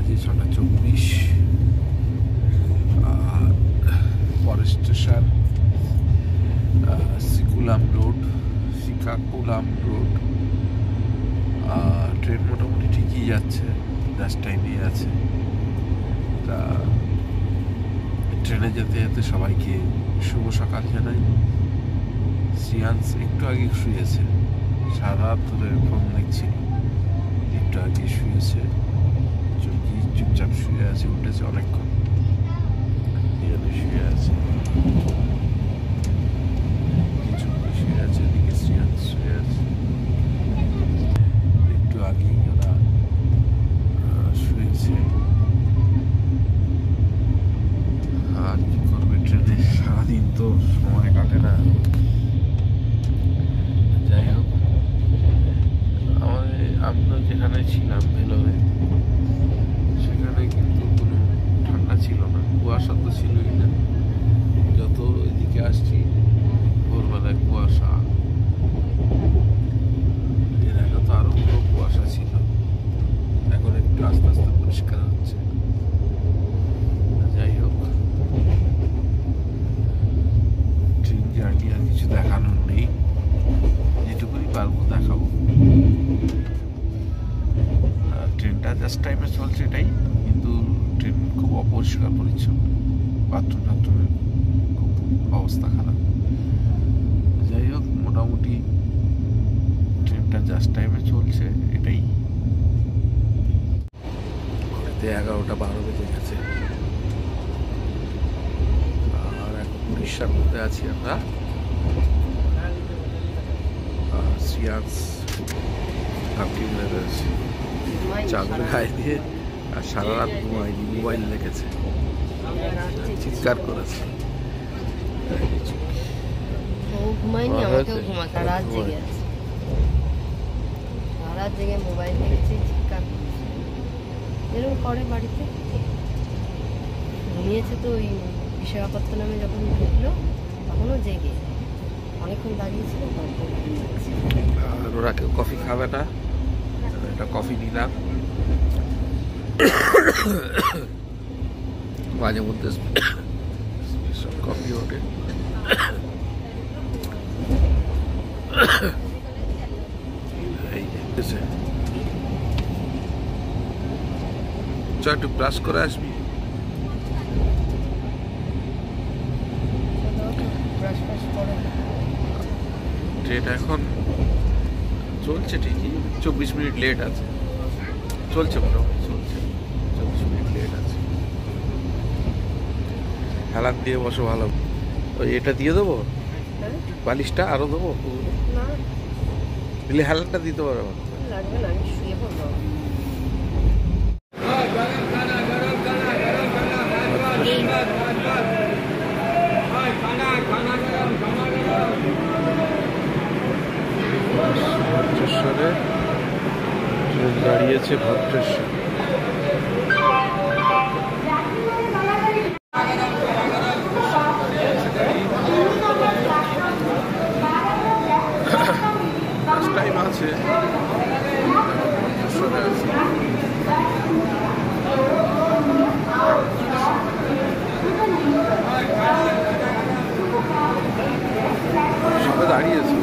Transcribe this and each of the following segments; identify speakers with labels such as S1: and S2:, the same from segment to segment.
S1: বাজে 6:24। আর পরের station Srikakulam road. Train মোটামুটি ঠিকই যাচ্ছে, জাস্ট টাইমে আছে। তা ট্রেনে যেতে যেতে সবাইকে শুভ সকাল জানাই। শ্রিয়াংশ একটু আগে শুয়েছে, সারা রাত ধরে ফোন দেখছিল, একটু আগে শুয়েছে, চুপচাপ শুয়ে আছে, উঠেছে অনেকক্ষণ, শুয়ে আছে, শুয়ে আছে, এদিকে শ্রিয়াংশ শুয়ে আছে। একটু আগেই ওরা শুয়েছে। আর কি করবে, ট্রেনে সারাদিন তো সময় কাটে না। যাই হোক, আমরা যেখানে ছিলাম ভেলোরে, সেখানে কিন্তু কোনো ঠান্ডা ছিল না, কুয়াশা তো ছিলই না। যত এদিকে আসছি ভোরবেলায় কুয়াশা, এর আগে তো আরো পুরো কুয়াশা ছিল, এখন একটু আস্তে আস্তে পরিষ্কার হচ্ছে। যাই হোক, ট্রেন জার্নি আর কিছু দেখানোর নেই, যেটুকুই পারবো দেখাবো। ট্রেনটা জাস্ট টাইমে চলছে এটাই, কিন্তু ট্রেন খুব অপরিষ্কার পরিচ্ছন্ন, বাথরুমের খুব অবস্থা খারাপ। যাই হোক, মোটামুটি ট্রেনটা জাস্ট টাইমে চলছে এটাই। 11:12 বেজে গেছে। আর এখন উড়িষ্যার মধ্যে আছি আমরা। শ্রিয়াংশ ঘাপটি মেরে রয়েছে চাদর গায়ে দিয়ে, আর সারা রাত ঘুমায়নি, মোবাইল লেগেছে, চিৎকার করেছে।
S2: মোবাইল দেখেছি, চিৎকার এরকম করে বাড়িতে। ঘুমিয়েছে তো ওই বিশাখাপত্তনমে যখন ঢুকলো তখনও জেগে অনেকক্ষণ দাঁড়িয়েছিল।
S1: আর ওরা কেউ কফি খাবে না, একটা কফি নিলাম। মাঝে মধ্যে কফি ওঠে। চ একটু ব্রাশ করে আসবি। ট্রেন এখন চলছে ঠিকই, 24 মিনিট লেট আছে, চলছে মোটামুটি চলছে, 24 মিনিট লেট আছে। হেলান দিয়ে বসো ভালো। ওই এটা দিয়ে দেবো, বালিশটা আরো দেবো, দিলে হেলানটা দিতে পারবো।
S2: লাগবে না, আমি শুয়ে পড়বো।
S1: ভদ্রেশ্বরে ট্রেন দাঁড়িয়েছে, ভদ্রেশ্বর। টাইম আছে, ভদ্রেশ্বরে আছে। সবে দাঁড়িয়েছে।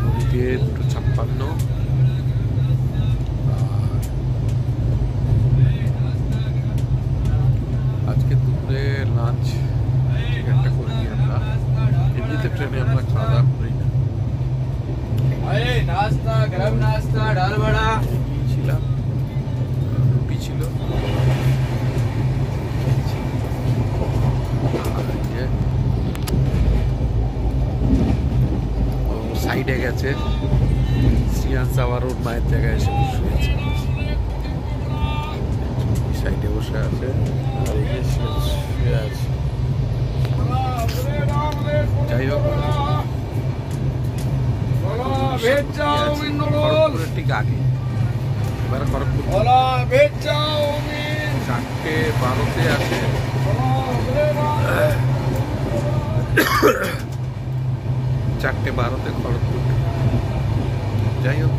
S1: ওদিকে 2:56। আজকে দুপুরে লাঞ্চ একটা করি আমরা, এমনিতে ট্রেনে আমরা খাওয়া দাওয়া করি না। নাস্তা, গরম নাস্তা, ডাল বড়া ছিলাম, রুটি ছিল, সাইডে গেছে। শ্রিয়াংশ আবার ওর মায়ের জায়গায় এসে শুয়েছে, সাইডে বসে আছে, আর এই শুয়ে আছে। যাই হোক, খড়গপুরের ঠিক আগে, এবার খড়গপুর 4:12-তে আছে। চারটে 12-তে খড়গপুর। যাই হোক,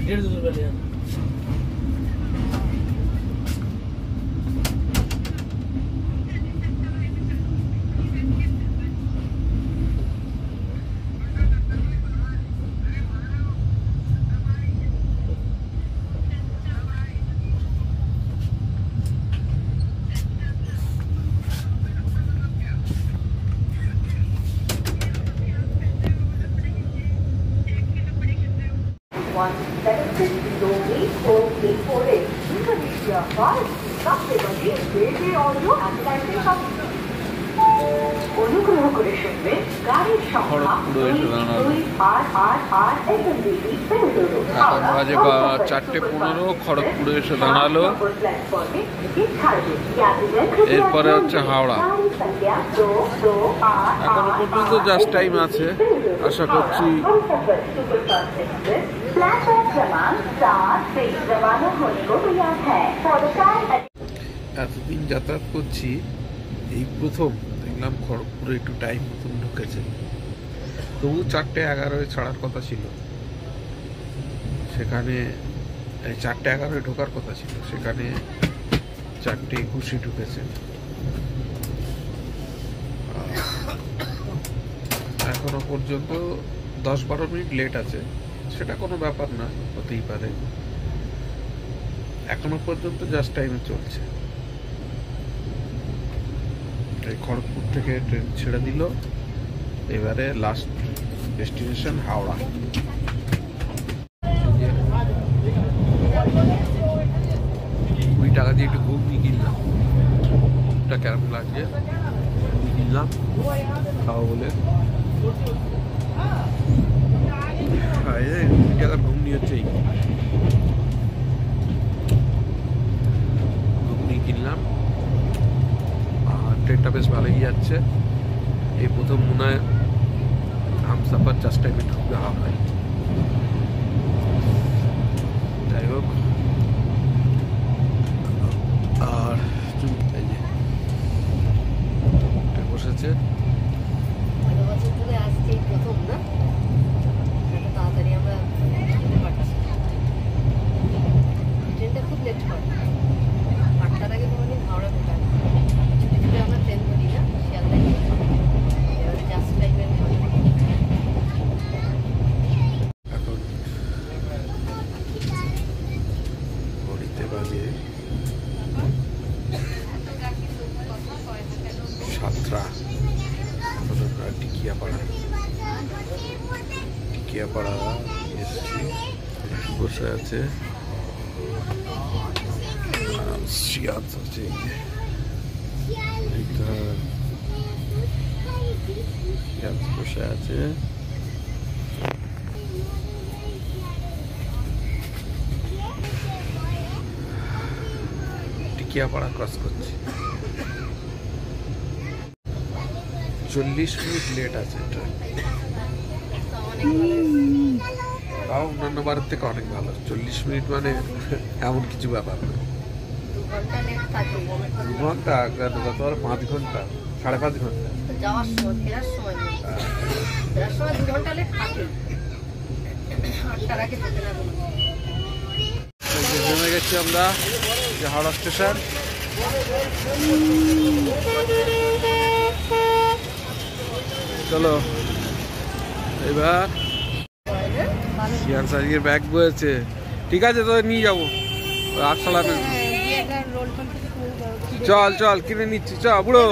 S3: Indonesia 5 सबसे बड़ी रेलवे ऑडियो एडवर्टाइजमेंट অনুগ্রহ করে শুনবেন গাড়ির সংখ্যা 22888
S1: এখন বাজে 4:15 খড়গপুরে এসে দাঁড়ালো। এরপরে হচ্ছে হাওড়া। এখনো পর্যন্ত জাস্ট টাইম আছে, আশা করছি এতদিন যাতায়াত করছি, এই প্রথম দেখলাম খড়গপুরে একটু টাইম মতন ঢুকেছে। তবু 4:11 ছাড়ার কথা ছিল, সেখানে 4:11 ঢোকার কথা ছিল, সেখানে 4:21 ঢুকেছে। এখনো পর্যন্ত 10-12 মিনিট লেট আছে, সেটা কোনো ব্যাপার না, হতেই পারে। এখনো পর্যন্ত জাস্ট টাইমে চলছে। খড়গপুর থেকে ট্রেন ছেড়ে দিল, এবারে লাস্ট ডেস্টিনেশন হাওড়া। 20 টাকা দিয়ে একটু ঘুগনি কিনলাম, এটা কেমন লাগছে কিনলাম খাওয়া বলে। 20 টাকার ঘুগনি হচ্ছে, ঘুগনি কিনলাম। ট্রেনটা বেশ ভালোই যাচ্ছে। এই প্রথম মনে হয় হামসাফার জাস্ট টাইমে ঢুকতে হবে। যাই হোক, আর বসেছে
S2: ট্রেনটা খুব লেট করে, 8টার আগে কোনোদিন হাওড়া ঢোকায় না। ছুটি ছুটি আমরা ট্রেন ধরি না, শিয়ালদায় এবারে জাস্ট টাইমের
S1: এখন ঘড়িতে বাজে 7টা। টিকিয়াপাড়া এসছি, বসে আছে সিয়াজ আছে, বসে আছে। টিকিয়াপাড়া ক্রস করছি, 40 মিনিট লেট আছে ট্রেন। তাও অন্যান্য বারের থেকে অনেক ভালো। 40 মিনিট মানে এমন কিছু ব্যাপার না। 2 ঘন্টা 5 ঘন্টা 5.5 ঘন্টা
S2: যাওয়ার সময়, ফেরার সময় 2 ঘন্টা লেট থাকে। 8টার আগে যেতে না।
S1: নেমে গেছি আমরা হাওড়া স্টেশন। চলো এবার সিয়ার ব্যাগ বয়েছে, ঠিক আছে তো নিয়ে যাবো। আটশালা চল চল কিনে নিচ্ছি, চ বুড়ো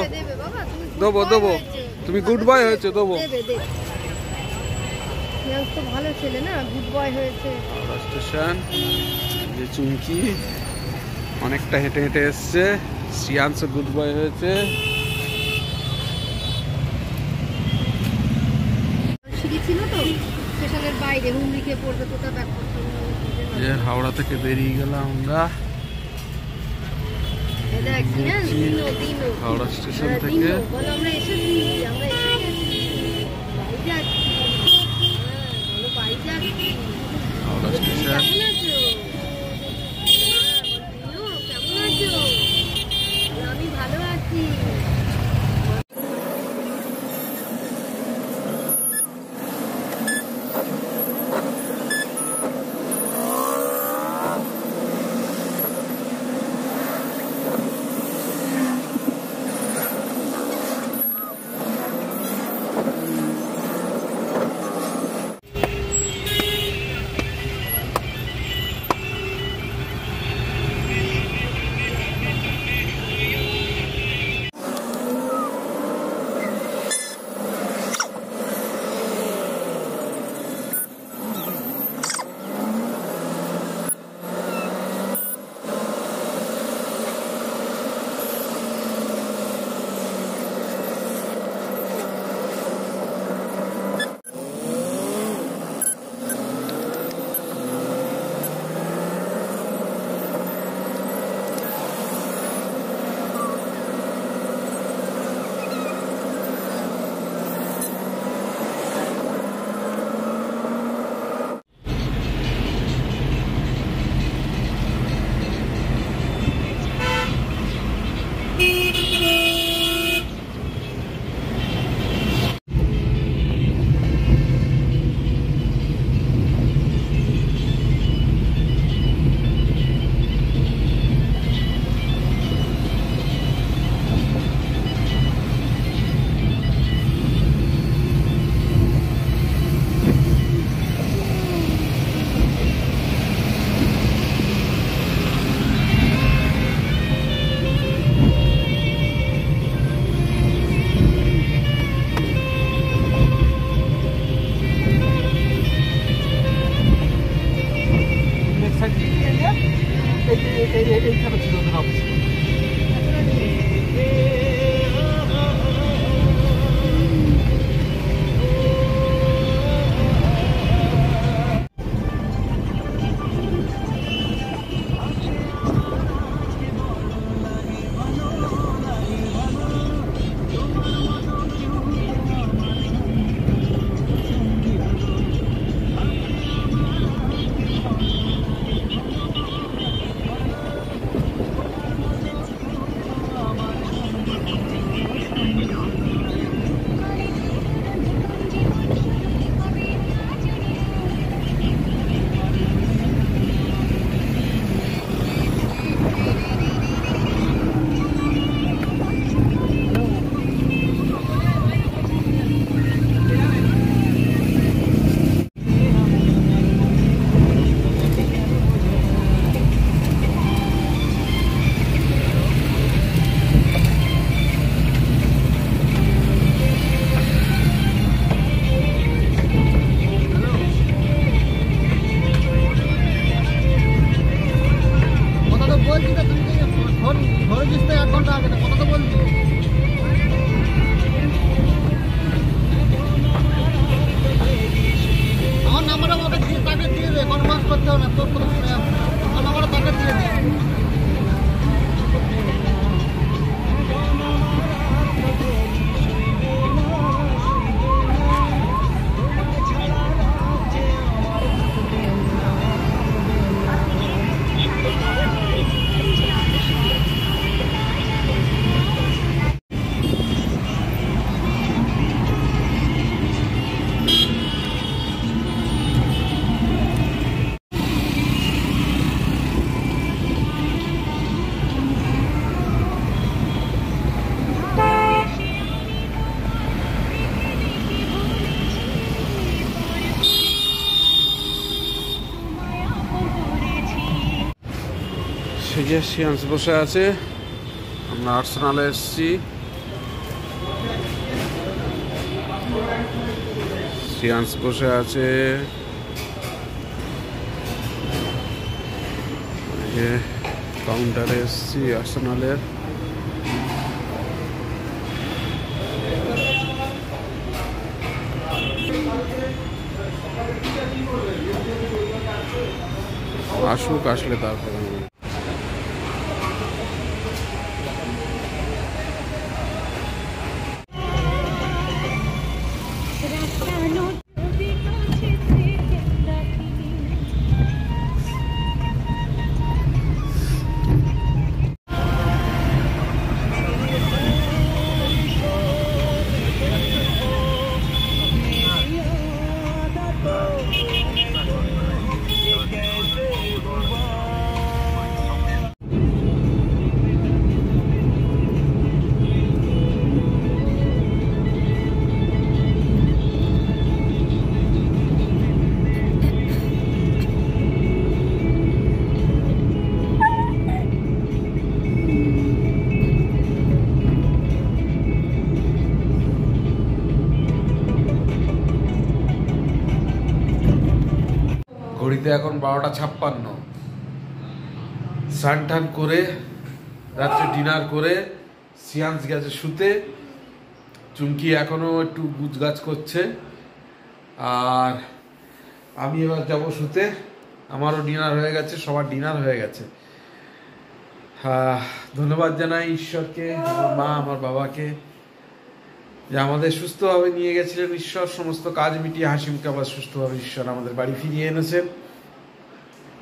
S1: দেবো। তুমি গুড বয় হয়েছে, দেবো।
S2: ভালো ছেলে না, গুড বয় হয়েছে।
S1: হাওড়া স্টেশন, যে চুমকি অনেকটা হেঁটে হেঁটে এসছে, শ্রিয়াংশ গুড বয় হয়েছে।
S2: ছিল তো স্টেশনের বাইরে, হুমড়ি খেয়ে পড়বে কোথা ব্যাক করতে।
S1: হাওড়া থেকে বেরিয়ে গেলাম আমরা হাওড়া স্টেশন থেকে।
S2: আমরা এসেছি,
S1: হাওড়া স্টেশন
S2: আমি ভালো আছি।
S4: এইখানে ছিল ওদের অফিস।
S1: সিয়ান্স বসে আছে, আমরা আর্সেনালে এসেছি। সিয়ান্স বসে আছে, কাউন্টারে এসেছি আর্সেনালের। আসুক, আসলে তারপরে ঘড়িতে এখন 12:56। স্নান টান করে রাত্রে ডিনার করে সিয়ান্স গেছে শুতে। চুমকি এখনো একটু গুজগাছ করছে, আর আমি এবার যাব শুতে। আমারও ডিনার হয়ে গেছে, সবার ডিনার হয়ে গেছে। ধন্যবাদ জানাই ঈশ্বরকে, আমার মা, আমার বাবাকে, যে আমাদের সুস্থভাবে নিয়ে গেছিলেন ঈশ্বর। সমস্ত কাজ মিটিয়ে হাসিমুখে আবার সুস্থভাবে ঈশ্বর আমাদের বাড়ি ফিরিয়ে এনেছেন।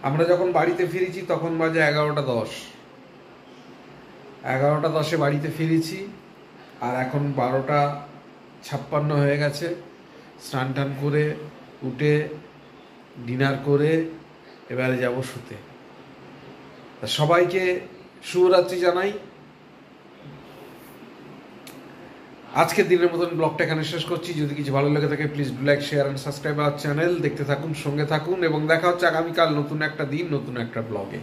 S1: আমরা যখন বাড়িতে ফিরেছি তখন বাজে 11:10। 11:10 বাড়িতে ফিরেছি, আর এখন 12:56 হয়ে গেছে। স্নান টান করে উঠে ডিনার করে এবারে যাব শুতে। সবাইকে শুভরাত্রি জানাই। আজকের দিনের মতন ব্লগটা এখানে শেষ করছি। যদি কিছু ভালো লেগে থাকে please do like, share and subscribe our channel. দেখতে থাকুন, সঙ্গে থাকুন, এবং দেখা হচ্ছে আগামীকাল নতুন একটা দিন, নতুন একটা ব্লগে।